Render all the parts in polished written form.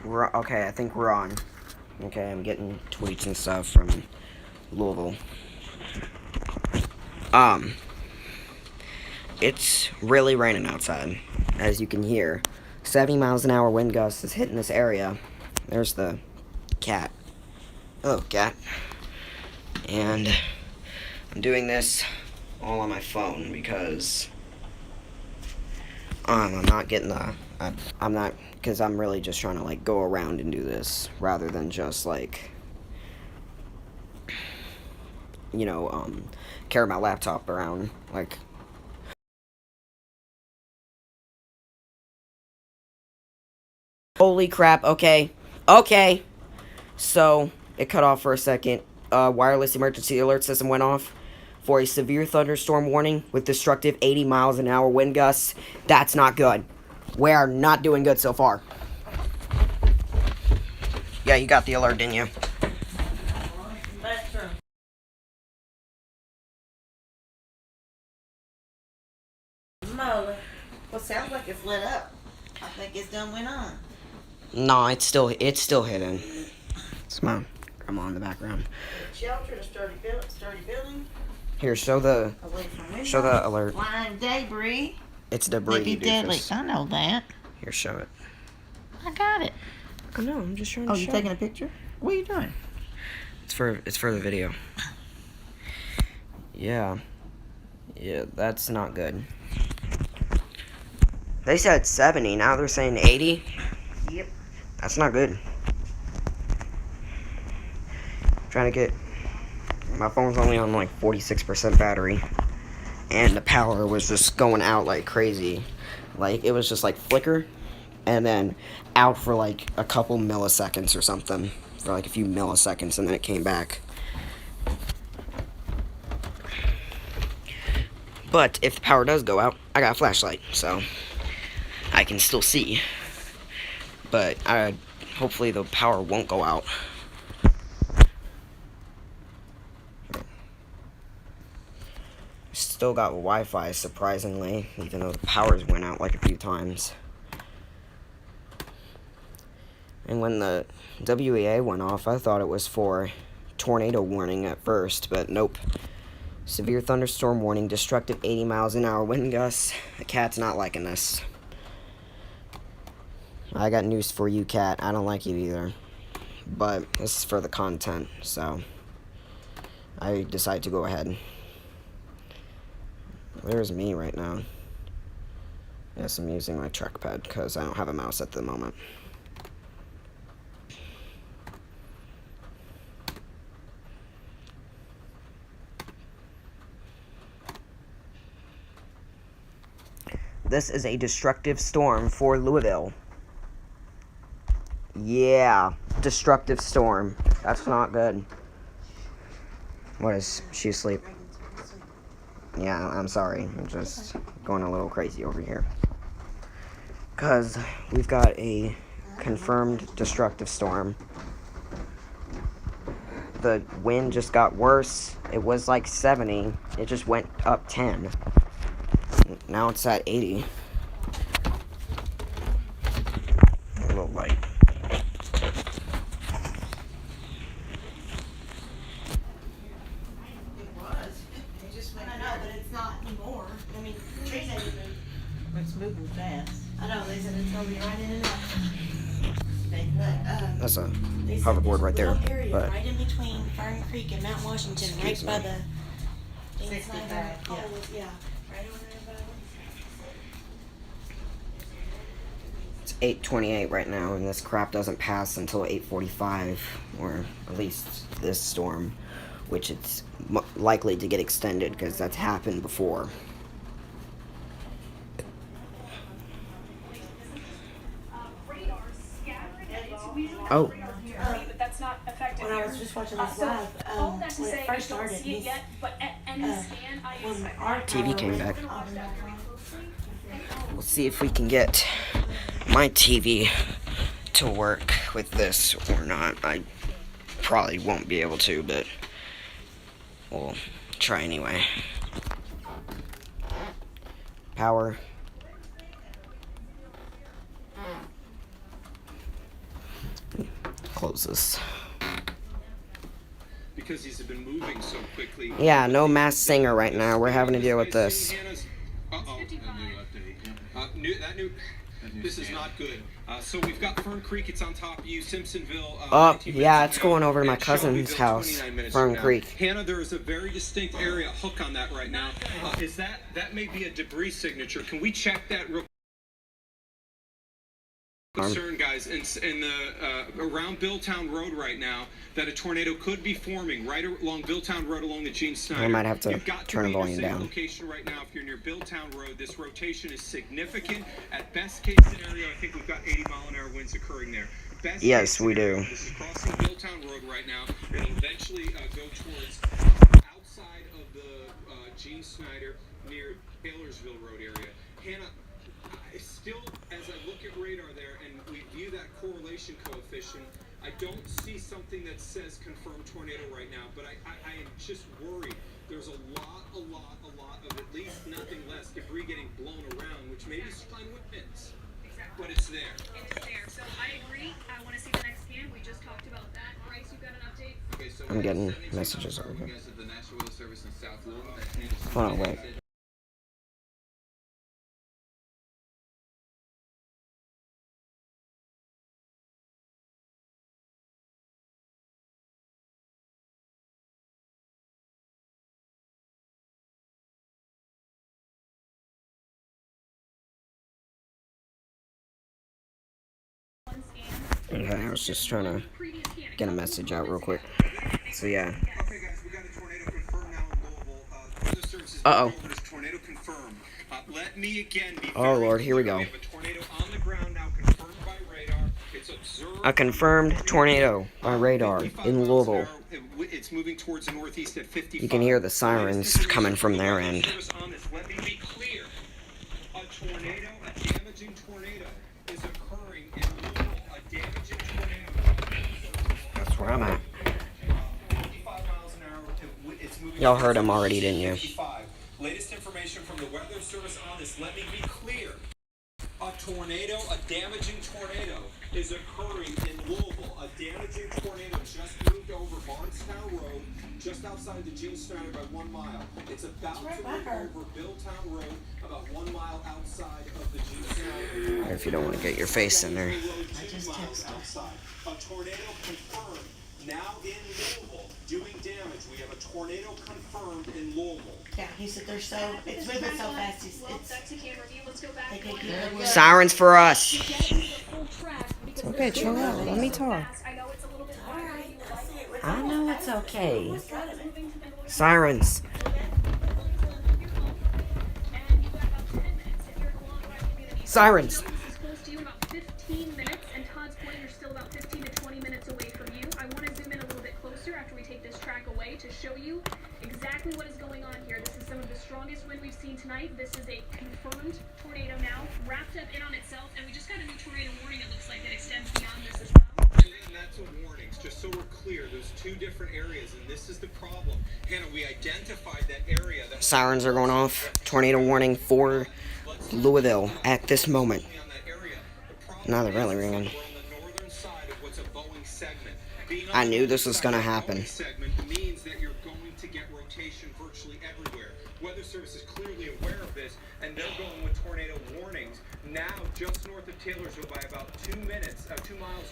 Okay, I think we're on. Okay, I'm getting tweets and stuff from Louisville. It's really raining outside, as you can hear. 70 miles an hour wind gust is hitting this area. There's the cat. Hello, cat. And I'm doing this all on my phone because I'm not getting the... I'm not... Because I'm really just trying to, like, go around and do this rather than just, like... You know, carry my laptop around, like... Holy crap, okay. Okay. So, it cut off for a second. Wireless emergency alert system went off for a severe thunderstorm warning with destructive 80 miles an hour wind gusts. That's not good. We are not doing good so far. Yeah, you got the alert, didn't you? That's true. Moly. Well, sounds like it's lit up. I think it's done went on. No, it's still hidden. It's my grandma in the background. Shelter, sturdy building. Here, show the alert. Flying debris. It's debris. May be deadly. I know that. Here, show it. I got it. I know. I'm just trying to. Oh, you taking a picture? What are you doing? It's for the video. Yeah, that's not good. They said 70. Now they're saying 80. Yep. That's not good. Trying to get my phone's only on like 46% battery, and the power was just going out like crazy. Like it was just like flicker, and then out for like a couple milliseconds or something, for like a few milliseconds, and then it came back. But if the power does go out, I got a flashlight, so I can still see. But hopefully the power won't go out. Still got Wi-Fi, surprisingly, even though the powers went out like a few times. And when the WEA went off, I thought it was for tornado warning at first, but nope. Severe thunderstorm warning, destructive 80 miles an hour wind gusts. The cat's not liking this. I got news for you, cat. I don't like you either. But this is for the content, so I decided to go ahead. Where's me right now? Yes, I'm using my trackpad because I don't have a mouse at the moment. This is a destructive storm for Louisville. Yeah, destructive storm. That's not good. What is she asleep? Yeah, I'm sorry. I'm just going a little crazy over here. Because we've got a confirmed destructive storm. The wind just got worse. It was like 70. It just went up 10. Now it's at 80. A little light. It's moving fast. I know, they said it's going to be right in and out. That's a hoverboard right there. But right in between Fern Creek and Mount Washington, right by the 65, yeah, right over there by it's 8:28 right now, and this crap doesn't pass until 8:45, or at least this storm, which it's likely to get extended because that's happened before. Oh. But that's not effective. when I was just watching this live, all that to when say, it I first don't started, see it yet, but at any scan, I when our TV power came went back. off, We'll see if we can get my TV to work with this or not. I probably won't be able to, but we'll try anyway. Power. close this. Because he's been moving so quickly. Yeah, no Masked Singer right now. We're having to deal with this. Uh-oh. This is not good. So we've got Fern Creek. It's on top of you. Simpsonville. Oh, yeah, it's going over to my cousin's house. Fern Creek. Hannah, there is a very distinct area hook on that right now. Is that may be a debris signature? Can we check that real concern, guys, in the around Billtown Road right now, that a tornado could be forming right along Billtown Road along the Gene Snyder. I might have to You've got turn the be in a volume safe down. Location right now. If you're near Billtown Road, this rotation is significant. At best case scenario, I think we've got 80-mile-an-hour winds occurring there. Best Yes, case we scenario, do. This is crossing Billtown Road right now. It'll eventually go towards outside of the Gene Snyder near Taylorsville Road area. Hannah, I still, as I look at radar there and we view that correlation coefficient, I don't see something that says confirmed tornado right now, but I am just worried. There's a lot of at least nothing less debris getting blown around, which may be fine with winds, but it's there. It is there. So I agree. I want to see the next scan. We just talked about that. Bryce, you got an update? Okay, so I'm getting messages over here. the National Weather Service in South Louisville. Hold on, wait. One scan. Okay, I was just trying to Previous scan. get a message out real quick. So, yeah. Okay, guys, we got a tornado confirmed now in Louisville. Weather Service is Uh-oh. this tornado confirmed. Let me again be Oh, very Lord, here we clear. go. We have a tornado on the ground now confirmed by radar. It's observed. A confirmed tornado by radar 55 in miles Louisville. an hour. It's moving towards the northeast at 55. You can hear the sirens coming from their end. Let me be clear. A tornado, a damaging tornado, is occurring in Louisville. A damaging tornado. That's where I'm at. 55 miles an hour. It's moving. Y'all heard him already, didn't you? 55. Latest information from the Weather Service on this. Let me be clear. A tornado, a damaging tornado, is occurring in Louisville. A damaging tornado just moved over Bardstown Road, just outside the Gene Snyder by 1 mile. It's about to move over Billtown Road, about 1 mile outside of the Gene Snyder. If you don't want to get your face in there. I just texted. Outside. A tornado confirmed now in Louisville, doing damage. We have a tornado confirmed in Louisville. Yeah, he said they're so, it's moving so fast, Well, it's, back to camera view. Let's go back. they and can look keep at it. the Sirens for us. get into the full track because okay, this chill out. is Let me so talk. fast. I know it's a little bit higher than you would like. I know it's okay. Moving to the north. Sirens. And you've got about 10 minutes if you're in a long drive community. Sirens. This is close to you in about 15 minutes, and Todd's Point, you're still about 15 to 20 minutes away from you. I want to zoom in a little bit closer after we take this track away to show you exactly what is going on here. This is some of the strongest wind we've seen tonight. This is a confirmed tornado now, wrapped up in on itself, and we just got a new tornado warning, it looks like, that extends beyond this as well. And that's a warning. Just so we're clear, there's two different areas, and this is the problem. Hannah, we identified that area. That Sirens are going off. Tornado warning for Louisville at this moment. on that area. The problem Now they're really is ringing. we're on the northern side of what's a Boeing segment. Being on I the knew this northern was side gonna of a happen. Boeing segment means that you're going to get rotation virtually everywhere. Weather Service is clearly aware of this, and they're going with tornado warnings now just north of Taylorsville by about 2 miles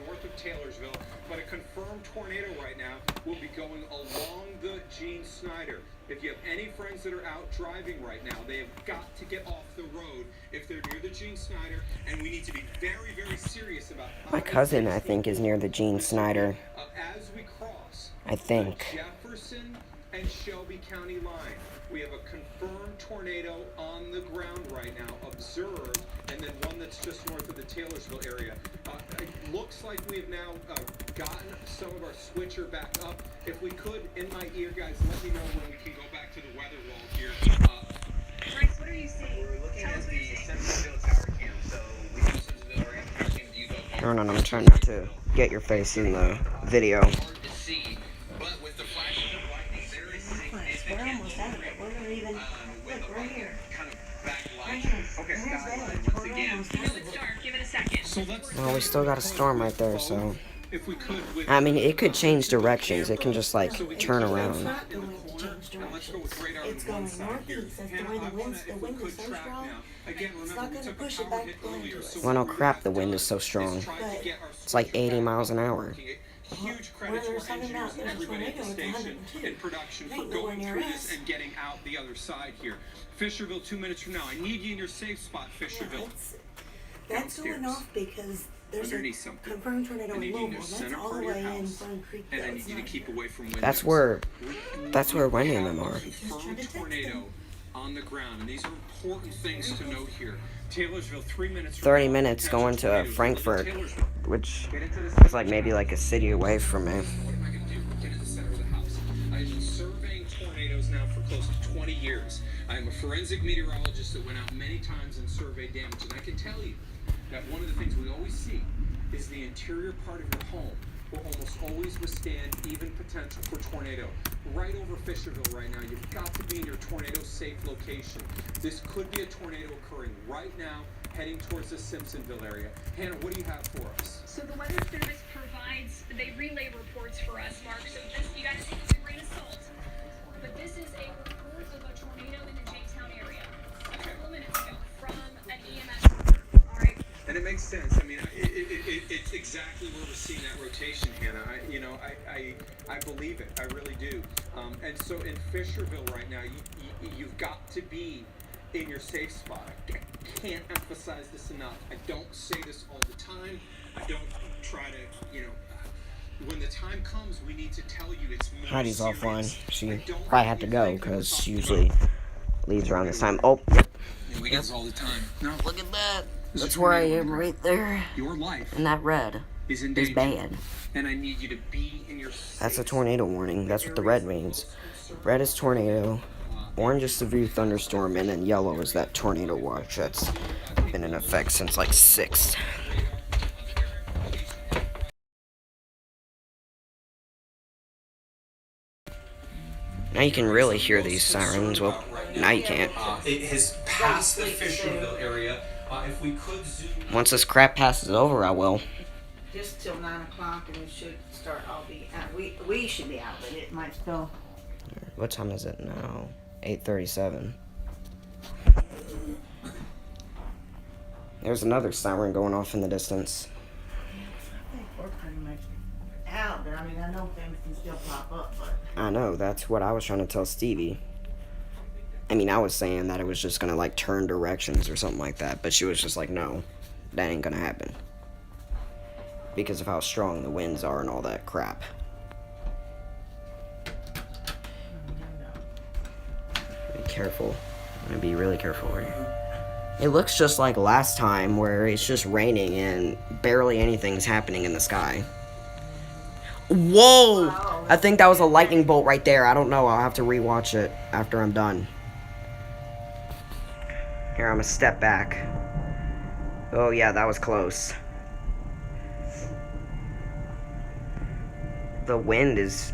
north of Taylorsville. But a confirmed tornado right now will be going along the Gene Snyder. If you have any friends that are out driving right now, they have got to get off the road if they're near the Gene Snyder, and we need to be very, very serious about My cousin, I think, is near the Gene Snyder. as we cross I think. Jefferson and Shelby County line. We have a confirmed tornado on the ground right now, observed, and then one that's just north of the Taylorsville area. It looks like we have now gotten some of our switcher back up. If we could, in my ear, guys, let me know when we can go back to the weather wall here. Bryce, what are you seeing? We're looking Tell at us what the you're seeing. Simpsonville Tower Cam, so we use Simpsonville Tower Cam to use those. No, I'm trying not to get your face in the video. Hard to see, but with the flashes of lightning, there is we're almost out of it, we're not even, with look, right here. kind of backlight. Right here. Okay, There's skyline that. once We're again. almost You out know of it's it. dark. Give it a second. So let's Well, we still got a storm right there, so if we could, with I mean, it could change directions. It can just like turn It's around. not going to change and let's go directions. with radar It's on one going side here. northeast. That's the Hannah, way I the wanna, wind if we is could so track strong. now. Again, It's remember not we gonna took a push it power back hit down earlier, to so us. Well, no what we crap, have the wind done is so strong. tried to But- get our It's like switches 80 back miles an up hour. working. Huge When credit to they're our talking engineers about and there's a everybody at the tornado, it's station 102. and production for Ain't nowhere going near through us. this and getting out the other side here. Fisherville, 2 minutes from now. I need you in your safe spot, Yeah, Fisherville. that's going Downstairs. off because there's a Underneath something. confirmed tornado I in need you in Louisville. your That's center all part the of your way in house. Fern Creek. And I though. need It's you to not keep here. away from windows. That's where We Wendy and have them a are. confirmed tornado on the ground, and these are important things to note here. Taylorsville, 3 minutes. 30 minutes going to Taylorsville. Frankfurt, Taylorsville. which Get into the is like maybe like a city away from me. What am I going to do? Get in the center of the house. I've been surveying tornadoes now for close to 20 years. I am a forensic meteorologist that went out many times and surveyed damage, and I can tell you that one of the things we always see is the interior part of your home will almost always withstand even potential for tornado. Right over Fisherville right now, you've got to be in your tornado safe location. This could be a tornado occurring right now, heading towards the Simpsonville area. Hannah, what do you have for us? So the Weather Service provides, they relay reports for us, Mark. So this, you guys take it with a grain of salt. But this is a report of a tornado in the J-Town area a couple of minutes ago from an EMS worker. All right. And it makes sense. I mean, it's exactly where we're seeing that rotation, Hannah. I believe it. I really do. And so in Fisherville right now, you've got to be in your safe spot. I can't emphasize this enough. I don't say this all the time. I don't try to, when the time comes, we need to tell you it's more Heidi's serious. offline. She I don't probably had to want go you to think because that she we're usually leaves around this time. Oh, yep. we get this all the time. No, Look at that. This That's is where I tornado am warning. right there. your life And that red is in is danger. bad. And I need you to be in your That's a safe tornado warning. That's what the red means. Red is tornado. Orange is severe thunderstorm. And then yellow is that tornado watch that's been in effect since like 6th. Now you can really hear these sirens. Well, now you can't. It has passed the Fisherville area. If we could zoom. Once this crap passes over, I will. Just till 9 o'clock, and we should start all be out. We should be out, but it might still. What time is it now? 8:37. There's another siren going off in the distance. I think we're pretty much out, but I mean, I know things can still pop up, but. I know, that's what I was trying to tell Stevie. I mean, I was saying that it was just gonna like turn directions or something like that, but she was just like, no, that ain't gonna happen. Because of how strong the winds are and all that crap. Be careful. I'm gonna be really careful here. It looks just like last time where it's just raining and barely anything's happening in the sky. Whoa! I think that was a lightning bolt right there. I don't know. I'll have to rewatch it after I'm done. Here, I'm gonna step back. Oh yeah, that was close. The wind is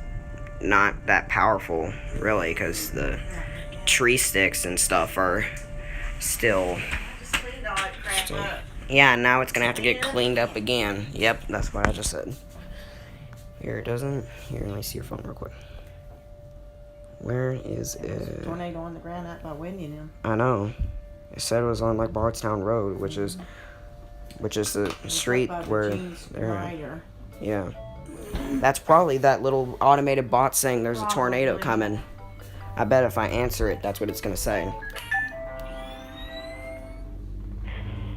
not that powerful, really, because the tree sticks and stuff are still... Just cleaned all that crap up. Yeah, now it's gonna have to get cleaned up again. Yep, that's what I just said. Here, it doesn't... Here, let me see your phone real quick. Where is it? Tornado on the ground out by Wendy now. I know. It said it was on, like, Bardstown Road, which is the street where... There, yeah. That's probably that little automated bot saying there's a tornado coming. I bet if I answer it, that's what it's gonna say.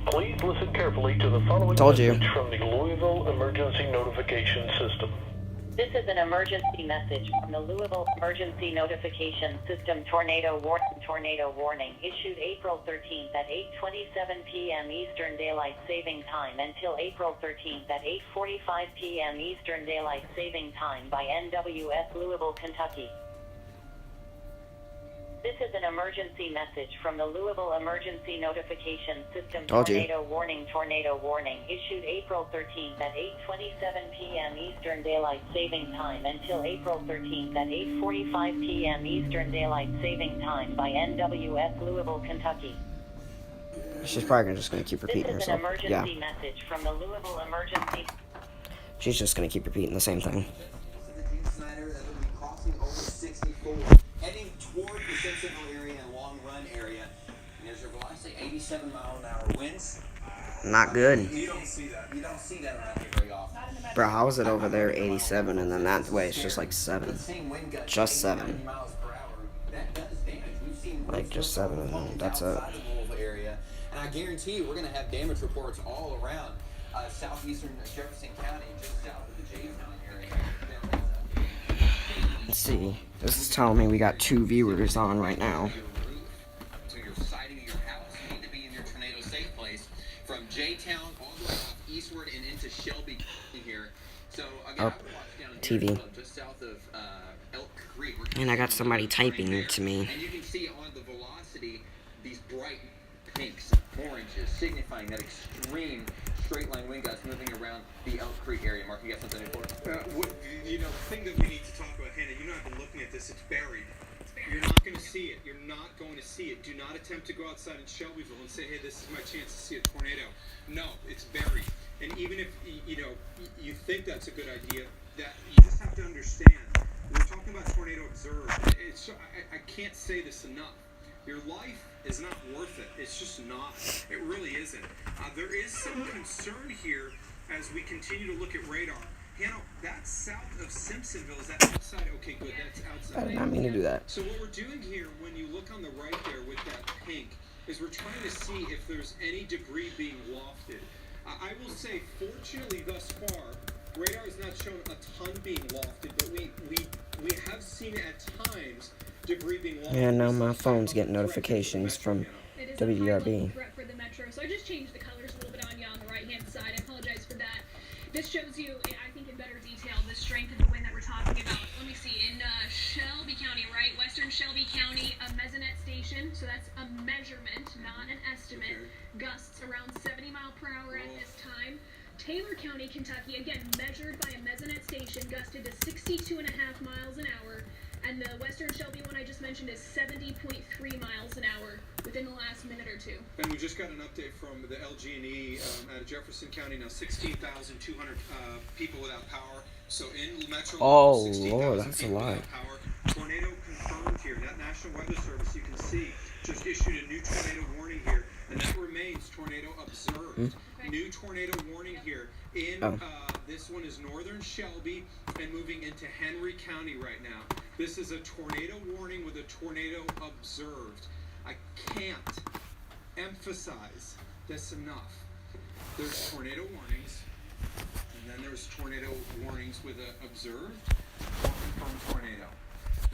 Please listen carefully to the following Told you. message from the Louisville Emergency Notification System. This is an emergency message from the Louisville Emergency Notification System. Tornado warning issued April 13th at 8:27 p.m. Eastern Daylight Saving Time until April 13th at 8:45 p.m. Eastern Daylight Saving Time by NWS Louisville, Kentucky. This is an emergency message from the Louisville Emergency Notification System. Told you. Tornado warning issued April 13th at 8:27 p.m. Eastern Daylight Saving Time until April 13th at 8:45 p.m. Eastern Daylight Saving Time by NWS Louisville, Kentucky. She's probably just gonna keep This repeating is an herself. emergency Yeah. message from the Louisville Emergency. She's just gonna keep repeating the same thing. Snyder, that will be crossing over 64, heading toward the Simpsonville area and Long Run area. And there's your velocity, 87-mile-an-hour winds. Not good. You don't see that. You don't see that around here very often. Bro, how is it over there 87 and then that way it's just like 7? Just 7. Miles per hour. That does damage. We've seen Like just 7 and then that's it. outside the Louisville area. And I guarantee you we're going to have damage reports all around southeastern Jefferson County, just south of the Jamestown area. Let's see. This is telling me we got 2 viewers on right now. So your siding of your house, you need to be in your tornado safe place from J-Town all the way off eastward and into Shelby here. So I mean, I would watch down TV. here, just south of Elk Creek. And I got somebody typing to me. And you can see on the velocity these bright pinks, oranges, signifying that extreme straight line wind gusts moving around the Elk Creek area. Mark, you got something in for us? The thing that we need to talk about, Hannah, you know I've been looking at this, it's buried. You're not going to see it. You're not going to see it. Do not attempt to go outside in Shelbyville and say, hey, this is my chance to see a tornado. No, it's buried. And even if, you think that's a good idea, that you just have to understand. We're talking about tornado observed. I can't say this enough. Your life is not worth it. It's just not. It really isn't. There is some concern here as we continue to look at radar. Hannah, that's south of Simpsonville. Is that outside? Okay, good. That's outside. I did not mean to do that. So what we're doing here, when you look on the right there with that pink, is we're trying to see if there's any debris being lofted. I will say, fortunately, thus far, radar has not shown a ton being lofted, but we have seen at times debris being lofted. Yeah, now my phone's getting notifications from WDRB. For the metro, so I just changed the colors a little bit on you on the right-hand side. I apologize for that. This shows you, I think, in better detail the strength of the wind that we're talking about. Let me see. In Shelby County, right? Western Shelby County, a mesonet station. So that's a measurement, not an estimate. Gusts around 70 miles per hour at this time. Taylor County, Kentucky, again, measured by a mesonet station, gusted to 62.5 miles an hour. And the Western Shelby one I just mentioned is 70.3 miles an hour within the last minute or two. And we just got an update from the LG&E out of Jefferson County. Now 16,200 people without power. So in Metro, Oh, 16,000 Lord, that's a people lot. without power. Tornado confirmed here. That National Weather Service, you can see, just issued a new tornado warning here. And that remains tornado observed. Okay. New tornado warning here. In this one is northern Shelby and moving into Henry County right now. This is a tornado warning with a tornado observed. I can't emphasize this enough. There's tornado warnings, and then there's tornado warnings with a observed or confirmed tornado.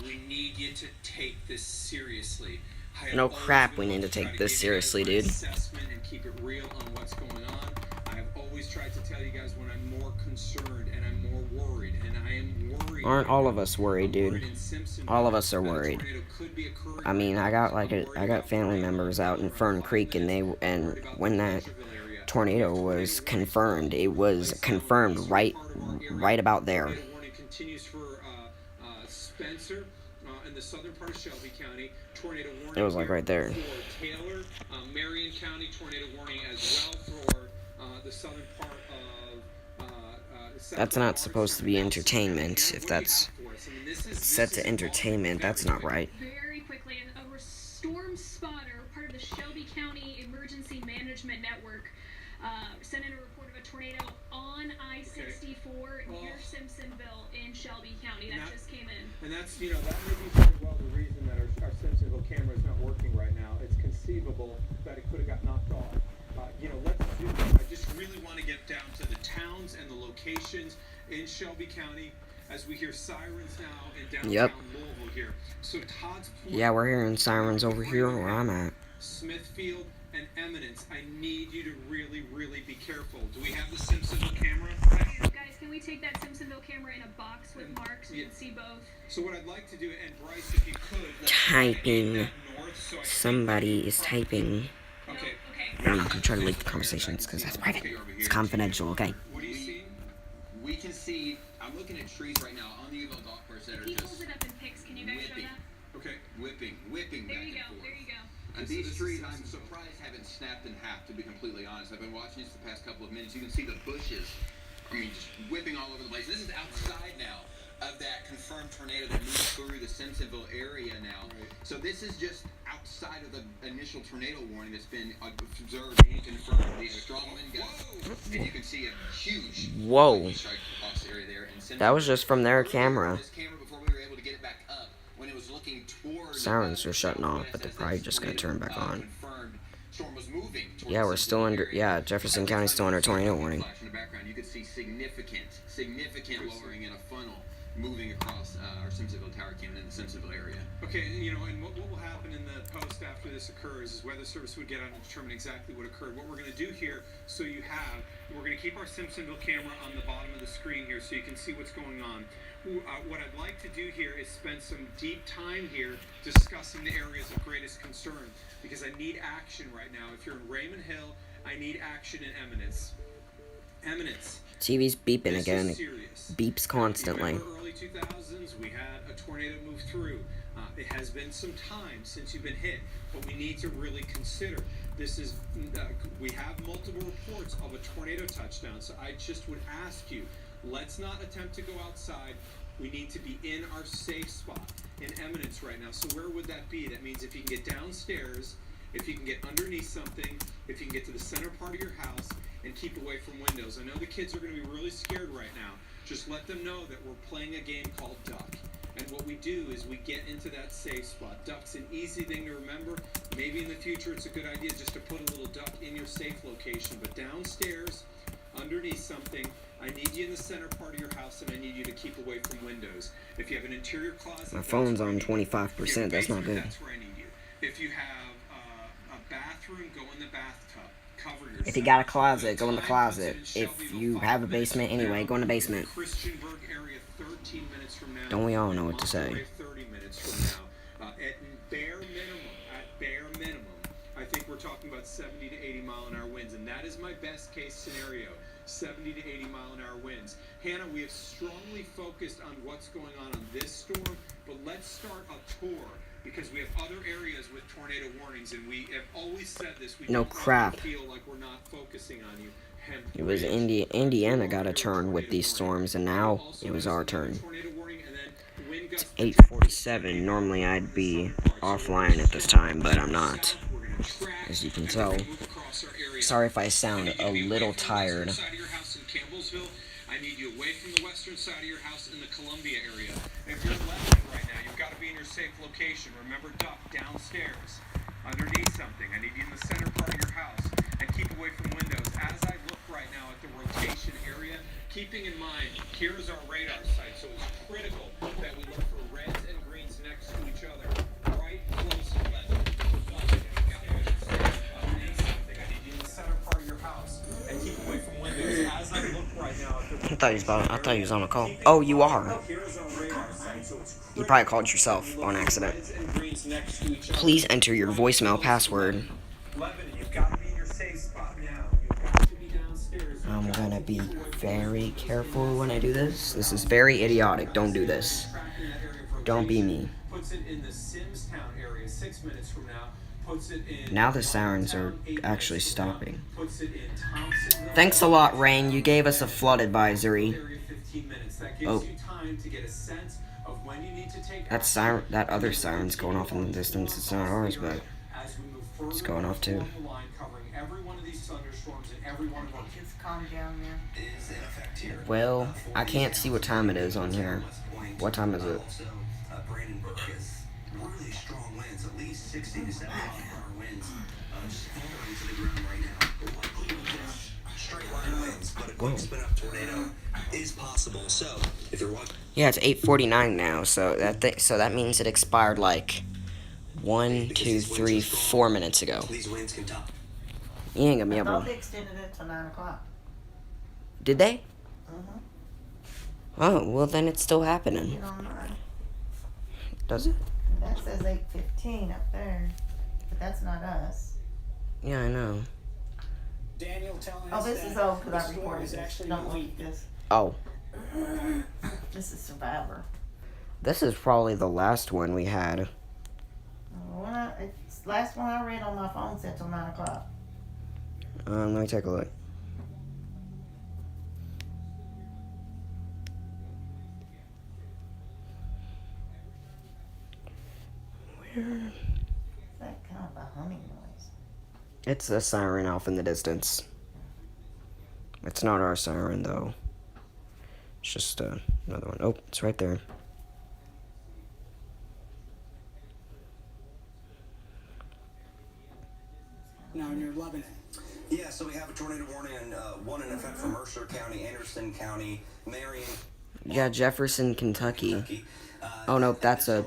We need you to take this seriously. I have No always crap, been we one need to try take give this you guys seriously, my dude. Assessment and keep it real on what's going on. I've always tried to tell you guys when I'm more concerned and I'm more worried, and I am worried. Aren't all of us worried, I'm dude? worried in Simpsonville All of us are that a worried. tornado could be occurring I mean, right I now. got I'm worried about family tornado members out in over Fern 5 Creek, and minutes. they I'm worried about when the that Metroville area. tornado was confirmed, it was confirmed right about there. Tornado warning continues for Spencer in the southern part of Shelby County. Tornado warning. It was like right there. For Taylor, Marion County, tornado warning as well for the southern part of. That's not supposed to be entertainment. If that's set to entertainment, that's not right. Very quickly, a storm spotter, part of the Shelby County Emergency Management Network, sent in a report of a tornado on I-64 near Simpsonville in Shelby County. That just came in. And that's, that may be very well the reason that our Simpsonville camera is not working right now. It's conceivable that it could have got knocked off. Let's do this. I just really want to get down to the towns and the locations in Shelby County as we hear sirens now in downtown Louisville here. So Todd's Point. Yeah, we're hearing sirens over here where I'm at. Smithfield and Eminence. I need you to really, really be careful. Do we have the Simpsonville camera? Guys, can we take that Simpsonville camera in a box with marks so you can see both? So what I'd like to do, and Bryce, if you could, Typing. so Somebody is typing. Okay. I'm not gonna try to leak the conversations because that's private. It's confidential, okay? What are you seeing? We can see, I'm looking at trees right now on the Uville golf course that are He just pulls it up in pics. Can you guys show whipping, that? Okay. whipping There back you and go. forth. There you go. And So these this trees, is- I'm surprised haven't snapped in half, to be completely honest. I've been watching this the past couple of minutes. You can see the bushes I mean, just whipping all over the place. This is outside now of that confirmed tornado that moved through the Simpsonville area now. So this is just outside of the initial tornado warning that's been observed and confirmed. These strong wind gusts, and you can see a huge lightning strike across the area there. And That was just from their camera. this camera before we were able to get it back up when it was looking toward Sirens are shutting off, but they're probably just gonna turn back on. Yeah, we're still under. Yeah, Jefferson County's still under tornado warning. In the background, you could see significant lowering in a funnel moving across our Simpsonville Tower Canyon in the Simpsonville area. Okay, you know, and what will happen in the post after this occurs is Weather Service would get on to determine exactly what occurred. What we're going to do here, so you have, we're going to keep our Simpsonville camera on the bottom of the screen here so you can see what's going on. What I'd like to do here is spend some deep time here discussing the areas of greatest concern, because I need action right now. If you're in Raymond Hill, I need action in Eminence. Eminence. TV's beeping again. It beeps constantly. Remember early 2000s, we had a tornado move through. It has been some time since you've been hit, but we need to really consider. This is, we have multiple reports of a tornado touchdown, so I just would ask you, let's not attempt to go outside. We need to be in our safe spot in Eminence right now. So where would that be? That means if you can get downstairs, if you can get underneath something, if you can get to the center part of your house and keep away from windows. I know the kids are going to be really scared right now. Just let them know that we're playing a game called Duck. And what we do is we get into that safe spot. Duck's an easy thing to remember. Maybe in the future it's a good idea just to put a little duck in your safe location. But downstairs, underneath something, I need you in the center part of your house, and I need you to keep away from windows. If you have an interior closet, My phone's on 25%. That's not good. That's where I need you. If you have a bathroom, go in the bathtub. Cover yourself. If you got a closet, go in the closet. If you have a basement anyway, go in the basement. Christiansburg area 13 minutes from now. Don't we all know what to say? 30 minutes from now. At bare minimum, I think we're talking about 70 to 80 mile an hour winds, and that is my best case scenario. 70 to 80 mile an hour winds. Hannah, we have strongly focused on what's going on this storm, but let's start a tour, because we have other areas with tornado warnings, and we have always said this. We No don't crap. feel like we're not focusing on you. It was Indiana got a turn with these storms, and now it was our turn. It's 8:47. Normally I'd be offline at this time, but I'm not, as you can tell. Sorry if I sound a little tired. I need you away from the western side of your house in the Columbia area. If you're left right now, you've got to be in your safe location. Remember, duck downstairs, underneath something. I need you in the center part of your house, and keep away from windows. As I look right now at the rotation area, keeping in mind, here's our radar site, so it's critical that we look for reds and greens next to each other, right close to level. I need you in the center part of your house, and keep away from windows. As I look right now at the I thought he was on a call. Oh, you are. You probably called yourself on accident. Please enter your voicemail password. I'm gonna be very careful when I do this. This is very idiotic. Don't do this. Don't be me. Now the sirens are actually stopping. Thanks a lot, Rain. You gave us a flood advisory. Oh. That other siren's going off in the distance. It's not ours, but it's going off too. Just calm down now. Well, I can't see what time it is on here. What time is it? Brandenburg has really strong winds, at least 60 to 70 mile-per-hour winds, just falling to the ground right now. But likely to catch straight line winds, but a quick spin up tornado is possible. So if you're watching, Yeah, it's 8:49 now. So that means it expired like 1, 2, 3, 4 minutes ago. these winds can top. You ain't gonna be I able thought to. they extended it to 9 o'clock. Did they? Mm-hmm. Oh, well then it's still happening. Get on mine. Does it? That says 8:15 up there, but that's not us. Yeah, I know. Daniel telling Oh, us this that is old because the I storm recorded is this. actually Don't look weak. at this. Oh, This is Survivor. this is probably the last one we had. It's last one I read on my phone said till 9 o'clock. Let me take a look. That kind of a humming noise. It's a siren off in the distance. It's not our siren, though. It's just another one. Oh, it's right there. Now you're loving it. Yeah, so we have a tornado warning, one in effect for Mercer County, Anderson County, Marion. Yeah, Jefferson, Kentucky. Oh no, that's the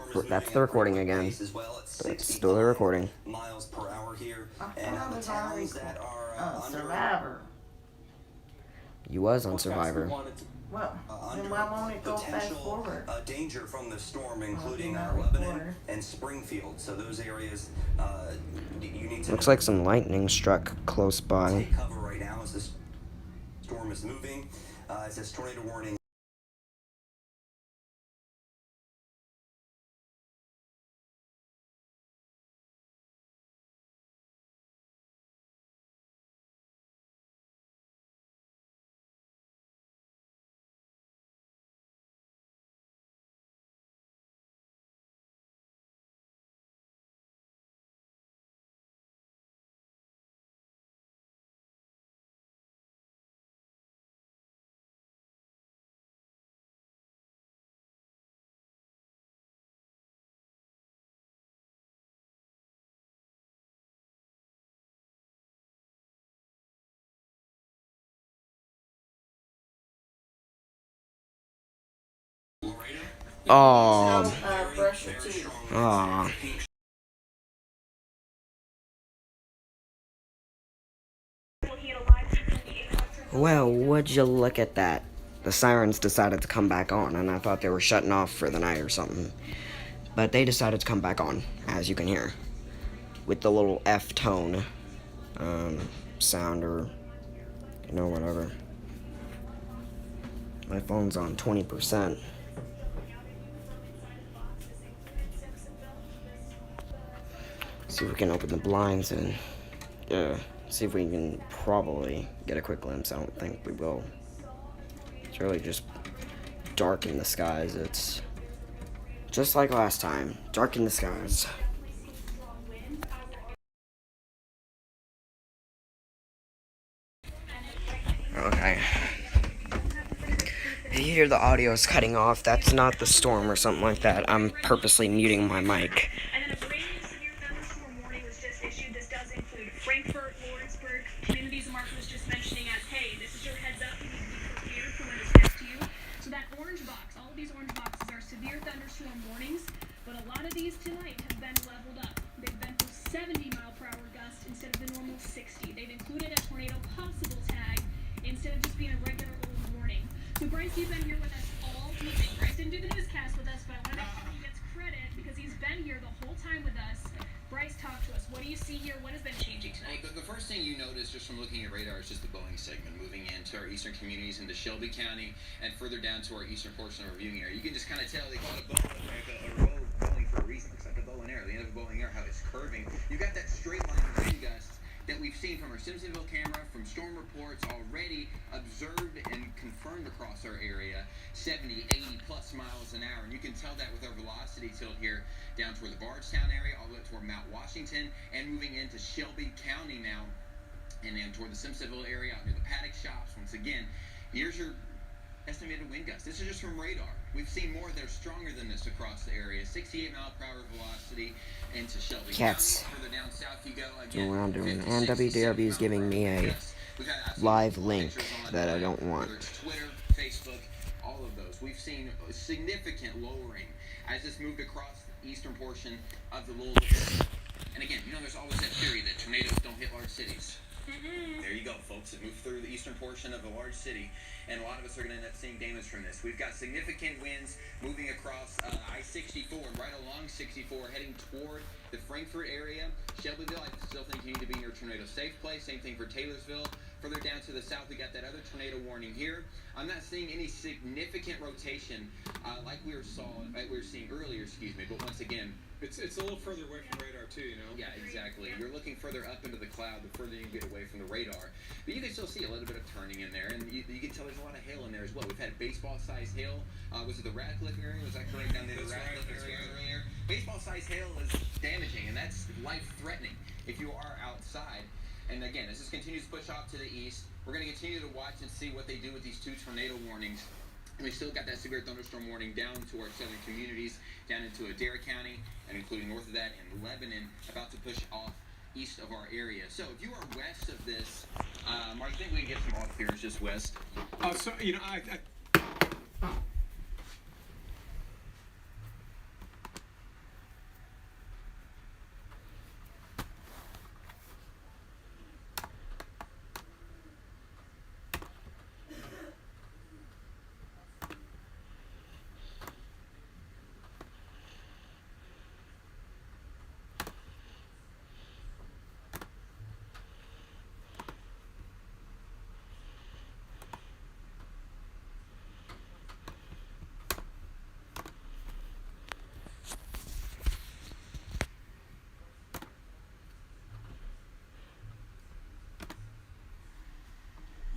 recording again. But it's still the recording. Miles per hour here, I and thought I the was on towns that are under. Survivor. You was on Survivor. Well, then why won't it go fast forward? Danger from the storm, including not Lebanon recorder. and Springfield. So those areas, you need to. Looks like some lightning struck close by. Take cover right now as this storm is moving. It says tornado warning. Oh. Brush your teeth. Aw. Well, would you look at that? The sirens decided to come back on, and I thought they were shutting off for the night or something. But they decided to come back on, as you can hear. With the little F tone sound or, whatever. My phone's on 20%. See if we can open the blinds and see if we can probably get a quick glimpse. I don't think we will. It's really just dark in the skies. It's just like last time. Dark in the skies. Okay. If you hear the audio is cutting off, that's not the storm or something like that. I'm purposely muting my mic. Frankfurt, Lawrenceburg, communities Mark was just mentioning as, hey, this is your heads up, you need to be prepared for when this gets to you. So that orange box, all of these orange boxes are severe thunderstorm warnings, but a lot of these tonight have been leveled up. They've been for 70 mile per hour gusts instead of the normal 60. They've included a tornado possible tag instead of just being a regular old warning. So Bryce, you've been here with us all evening. Bryce didn't do the newscast with us, but I want to make sure he gets credit because he's been here the whole time with us. Bryce, talk to us. What do you see here? What has been changing tonight? Well, the first thing you notice just from looking at radar is just the Boeing segment moving into our eastern communities into Shelby County and further down to our eastern portion of our viewing area. You can just kind of tell they call it a Boeing for a reason. It's like a bow and arrow, the end of a bow and arrow, how it's curving. You've got that straight line of wind gusts that we've seen from our Simpsonville camera, from storm reports already observed and confirmed across our area, 70, 80 plus miles an hour. And you can tell that with our velocity tilt here down toward the Bardstown area, all the way toward Mount Washington, and moving into Shelby County now, and then toward the Simpsonville area, out near the paddock shops. Once again, here's your estimated wind gusts. This is just from radar. We've seen more that are stronger than this across the area. 68 mile per hour velocity into Shelby Cats. County. Further down south you go again. What I'm doing. And WDRB is giving me a live link that I don't want. Whether it's Twitter, Facebook, all of those. We've seen a significant lowering as this moved across the eastern portion of the Louisville. And again, there's always that theory that tornadoes don't hit large cities. There you go, folks. It moved through the eastern portion of a large city, and a lot of us are going to end up seeing damage from this. We've got significant winds moving across I-64 and right along 64, heading toward the Frankfurt area. Shelbyville, I still think you need to be in your tornado safe place. Same thing for Taylorsville. Further down to the south, we got that other tornado warning here. I'm not seeing any significant rotation like we were seeing earlier, but once again, It's a little further away from radar too, Yeah, exactly. You're looking further up into the cloud the further you get away from the radar. But you can still see a little bit of turning in there, and you can tell there's a lot of hail in there as well. We've had baseball-sized hail. Was it the Radcliffe area? Was that correct down there? The Radcliffe area earlier. Baseball-sized hail is damaging, and that's life-threatening if you are outside. And again, as this continues to push off to the east, we're going to continue to watch and see what they do with these 2 tornado warnings. And we still got that severe thunderstorm warning down to our southern communities, down into Adair County, and including north of that and Lebanon, about to push off east of our area. So if you are west of this, Mark, I think we can get some off here. It's just west. So, you know,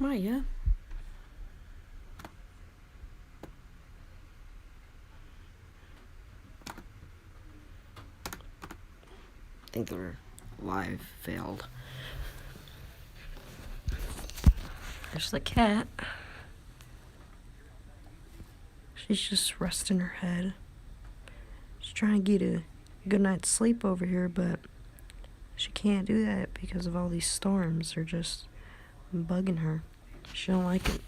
Maya. I think the live failed. There's the cat. She's just resting her head. She's trying to get a good night's sleep over here, but she can't do that because of all these storms. They're just bugging her. She don't like it.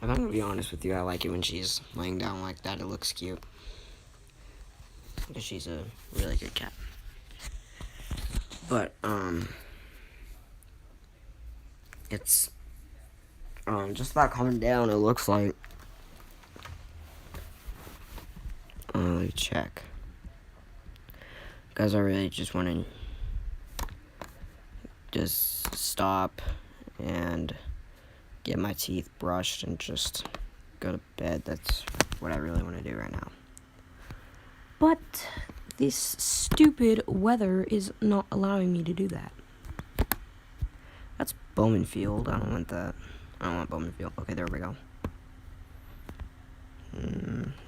If I'm gonna be honest with you, I like it when she's laying down like that. It looks cute. Because she's a really good cat. But, it's, just about calming down, it looks like. Let me check. Guys, I really just want to just stop and get my teeth brushed and just go to bed. That's what I really want to do right now. But this stupid weather is not allowing me to do that. That's Bowman Field. I don't want that. I don't want Bowman Field. Okay, there we go.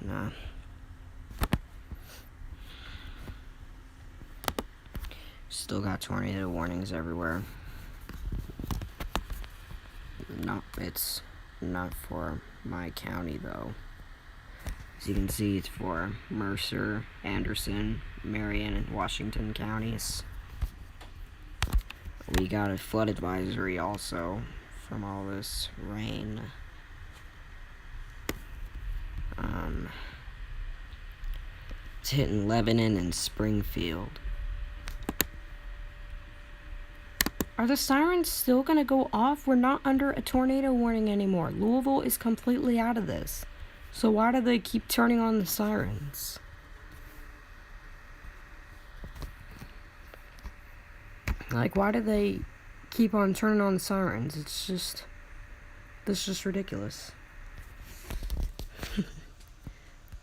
Nah. Still got tornado warnings everywhere. No, it's not for my county though. As you can see, it's for Mercer, Anderson, Marion, and Washington counties. We got a flood advisory also from all this rain. It's hitting Lebanon and Springfield. Are the sirens still gonna go off? We're not under a tornado warning anymore. Louisville is completely out of this. So why do they keep turning on the sirens? Like, why do they keep on turning on the sirens? It's just, this is just ridiculous.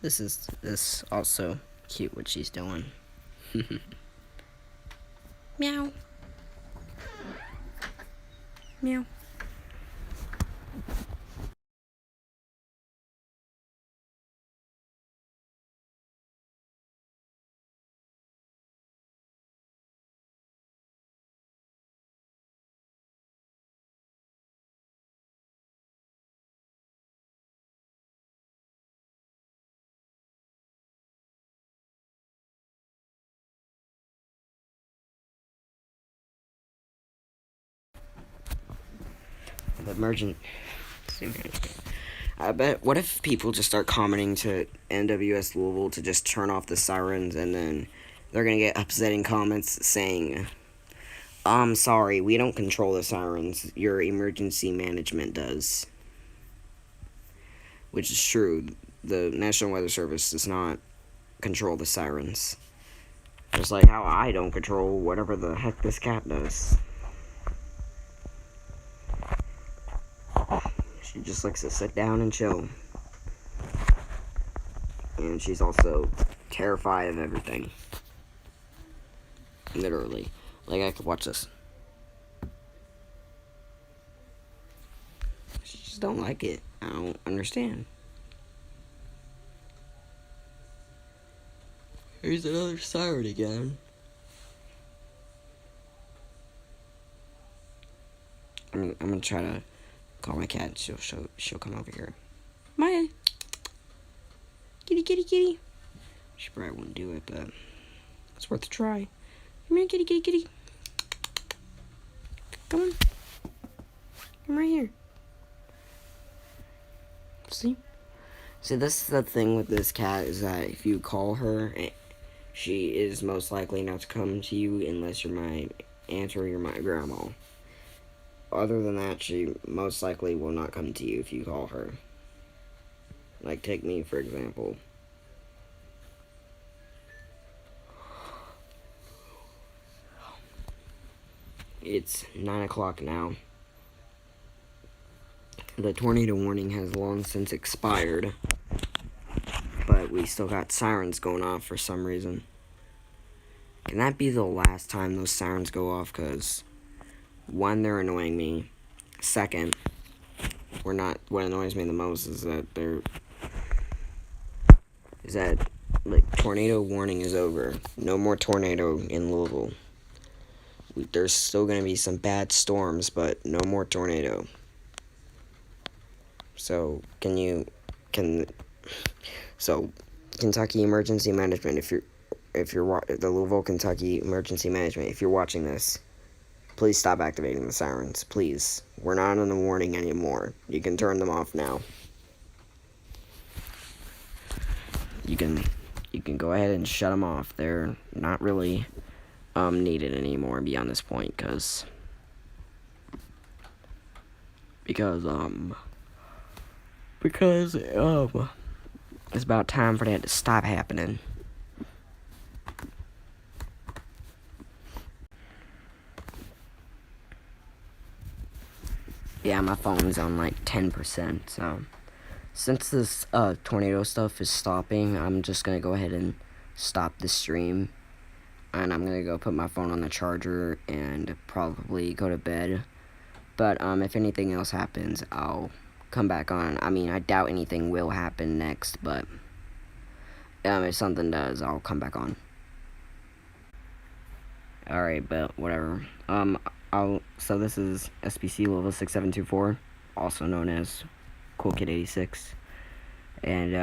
This also cute what she's doing. Meow. Meow. The emergent. I bet, what if people just start commenting to NWS Louisville to just turn off the sirens, and then they're gonna get upsetting comments saying, I'm sorry, we don't control the sirens, your emergency management does. Which is true, the National Weather Service does not control the sirens. Just like how I don't control whatever the heck this cat does. She just likes to sit down and chill. And she's also terrified of everything. Literally. Like, I could watch this. She just don't like it. I don't understand. Here's another siren again. I'm gonna try to call my cat. She'll come over here. Maya, kitty, kitty, kitty. She probably wouldn't do it, but it's worth a try. Come here, kitty, kitty, kitty. Come on. Come right here. See, this is the thing with this cat, is that if you call her, she is most likely not to come to you unless you're my aunt or you're my grandma. Other than that, she most likely will not come to you if you call her. Like, take me, for example. It's 9 o'clock now. The tornado warning has long since expired, but we still got sirens going off for some reason. Can that be the last time those sirens go off? Because, one, they're annoying me. Second, what annoys me the most is that like, tornado warning is over. No more tornado in Louisville. There's still going to be some bad storms, but no more tornado. So, Kentucky Emergency Management, if you're the Louisville, Kentucky Emergency Management, if you're watching this, please stop activating the sirens, please. We're not on the warning anymore. You can turn them off now. You can go ahead and shut them off. They're not really needed anymore beyond this point, because it's about time for that to stop happening. Yeah, my phone's on like 10%, so since this tornado stuff is stopping, I'm just gonna go ahead and stop the stream, and I'm gonna go put my phone on the charger and probably go to bed. But if anything else happens, I'll come back on. I mean, I doubt anything will happen next, but if something does, I'll come back on. Alright, but whatever. So this is SPCLouisville6724, also known as Cool Kid 86, and